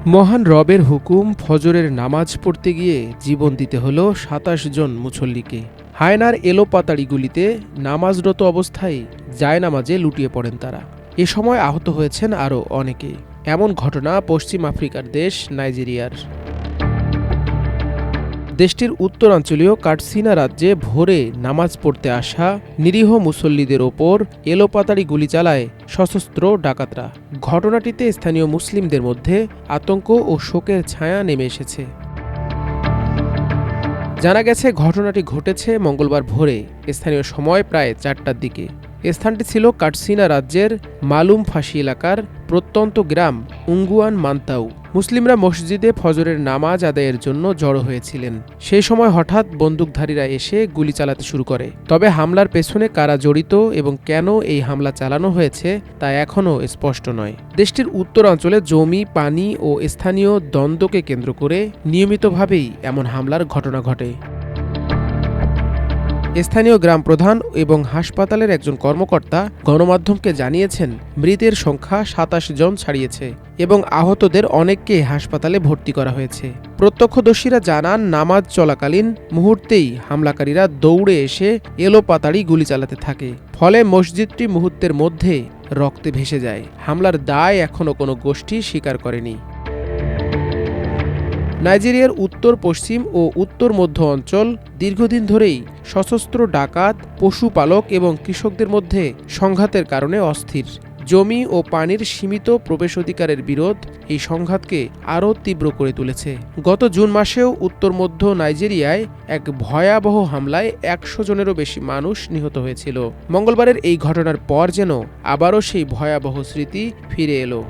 মহান রবের হুকুম, ফজরের নামাজ পড়তে গিয়ে জীবন দিতে হলো ২৭ জন মুসল্লিকে। হায়নার এলোপাতাড়ি গুলিতে নামাজরত অবস্থায় জায়নামাজে লুটিয়ে পড়েন তারা। এ সময় আহত হয়েছেন আরও অনেকে। এমন ঘটনা পশ্চিম আফ্রিকার দেশ নাইজেরিয়ার। দেশটির উত্তরাঞ্চলীয় কাটসিনা রাজ্যে ভোরে নামাজ পড়তে আসা নিরীহ মুসল্লিদের ওপর এলোপাতাড়ি গুলি চালায় সশস্ত্র ডাকাতরা। ঘটনাটিতে স্থানীয় মুসলিমদের মধ্যে আতঙ্ক ও শোকের ছায়া নেমে এসেছে। জানা গেছে, ঘটনাটি ঘটেছে মঙ্গলবার ভোরে স্থানীয় সময় প্রায় ৪টার দিকে। স্থানটি ছিল কাটসিনা রাজ্যের মালুম ফাঁসি এলাকার প্রত্যন্ত গ্রাম উঙ্গুয়ান মান্তাউ। মুসলিমরা মসজিদে ফজরের নামাজ আদায়ের জন্য জড়ো হয়েছিলেন। সেই সময় হঠাৎ বন্দুকধারীরা এসে গুলি চালাতে শুরু করে। তবে হামলার পেছনে কারা জড়িত এবং কেন এই হামলা চালানো হয়েছে তা এখনও স্পষ্ট নয়। দেশটির উত্তরাঞ্চলে জমি, পানি ও স্থানীয় দ্বন্দ্বকে কেন্দ্র করে নিয়মিতভাবেই এমন হামলার ঘটনা ঘটে। স্থানীয় গ্রাম প্রধান এবং হাসপাতালের একজন কর্মকর্তা গণমাধ্যমকে জানিয়েছেন, মৃতের সংখ্যা ২৭ জন ছাড়িয়েছে এবং আহতদের অনেককে হাসপাতালে ভর্তি করা হয়েছে। প্রত্যক্ষদর্শীরা জানান, নামাজ চলাকালীন মুহূর্তেই হামলাকারীরা দৌড়ে এসে এলোপাতাড়ি গুলি চালাতে থাকে। ফলে মসজিদটি মুহূর্তের মধ্যে রক্তে ভেসে যায়। হামলার দায় এখনও কোনো গোষ্ঠী স্বীকার করেনি। নাইজেরিয়ার উত্তর পশ্চিম ও উত্তর মধ্য অঞ্চল দীর্ঘদিন ধরেই সশস্ত্র ডাকাত, পশুপালক এবং কৃষকদের মধ্যে সংঘাতের কারণে অস্থির। জমি ও পানির সীমিত প্রবেশাধিকারের বিরোধ এই সংঘাতকে আরও তীব্র করে তুলেছে। গত জুন মাসেও উত্তর মধ্য নাইজেরিয়ায় এক ভয়াবহ হামলায় ১০০ জনেরও বেশি মানুষ নিহত হয়েছিল। মঙ্গলবারের এই ঘটনার পর যেন আবারও সেই ভয়াবহ স্মৃতি ফিরে এলো।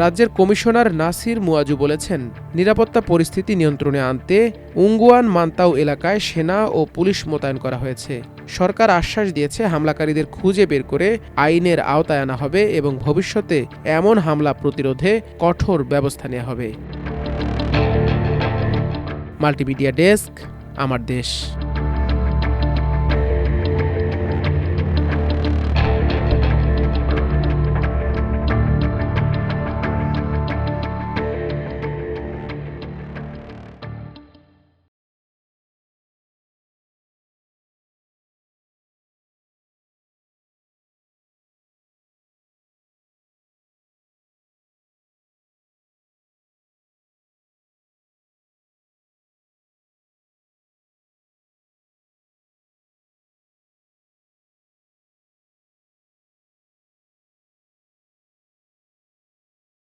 রাজ্যের কমিশনার নাসির মুয়াজু বলেছেন, নিরাপত্তা পরিস্থিতি নিয়ন্ত্রণে আনতে উঙ্গুয়ান মান্তাউ এলাকায় সেনা ও পুলিশ মোতায়েন করা হয়েছে। সরকার আশ্বাস দিয়েছে, হামলাকারীদের খুঁজে বের করে আইনের আওতায় আনা হবে এবং ভবিষ্যতে এমন হামলা প্রতিরোধে কঠোর ব্যবস্থা নেওয়া হবে। মাল্টিমিডিয়া ডেস্ক, আমার দেশ।